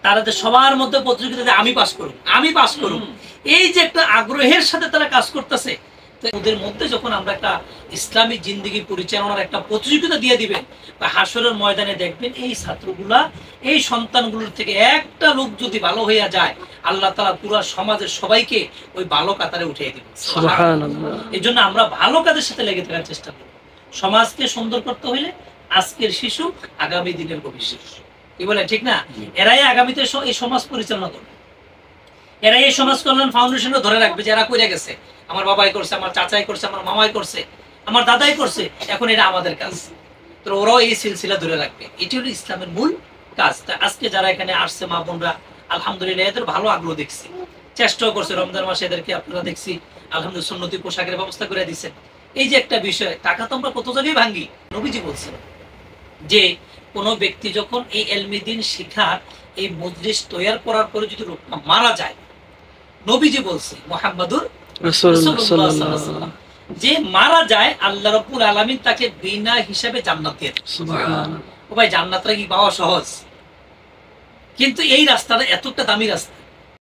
তারা সবার মধ্যে প্রতিযোগিতাতে আমি পাস করুম, আমি পাস করুম, এই যে একটা আগ্রহের সাথে তারা কাজ করতেছে। তো ওদের মধ্যে যখন আমরা একটা ইসলামী জিন্দেগি পরিচালনার একটা প্রতিযোগিতা দিয়ে দিবেন বা হাসরের ময়দানে দেখবেন এই ছাত্রগুলা এই সন্তানগুলোর থেকে একটা লোক যদি ভালো হইয়া যায়, আল্লাহ তাআলা পুরো সমাজের সবাইকে ওই ভালো কাতারে উঠিয়ে দিবেন। সুবহানাল্লাহ। এই জন্য আমরা ভালো কাজের সাথে লেগে থাকার চেষ্টা করি। সমাজকে সুন্দর করতে হইলে আজকের শিশু আগামী দিনের ভবিষ্যৎ, কি বলে ঠিক না? এরাই আগামীতে এই সমাজ পরিচালনা করবে, এরাই এই সমাজ কল্যাণ ফাউন্ডেশনকে ধরে রাখবে। যারা কইরা গেছে, আমার বাবাই করছে, আমার চাচাই করছে, আমার মামাই করছে, আমার দাদাই করছে, এখন এটা আমাদের কাজ। তো ওরাও এই সিলসিলা ধরে রাখবে। এটি হলো ইসলামের মূল কাজ। তা আজকে যারা এখানে আসছে মা বোনরা, আলহামদুলিল্লাহ এদের ভালো আগ্রহ দেখছি, চেষ্টাও করছে। রমজান মাসে এদেরকে আপনারা দেখছি আলহামদুলিল্লাহ সুন্নতি পোশাকের ব্যবস্থা করে দিচ্ছেন। এই যে একটা বিষয়, টাকা তো আমরা কত জায়গায় ভাঙ্গি। নবীজি বলছেন যে কোনো ব্যক্তি যখন এই এলমি দ্বীন শিখার এই মজলিস তৈরি করার পরে যদি লোকটা মারা যায়, নবীজি বলছে মুহাম্মাদুর রাসূলুল্লাহ সাল্লাল্লাহু আলাইহি ওয়াসাল্লাম, যে মারা যায় আল্লাহ রাব্বুল আলামিন তাকে বিনা হিসাবে জান্নাত দিয়ে দেন। সুবহানাল্লাহ। ও ভাই, জান্নাতটা কি পাওয়া সহজ? কিন্তু এই রাস্তাটা এতটা দামি রাস্তা,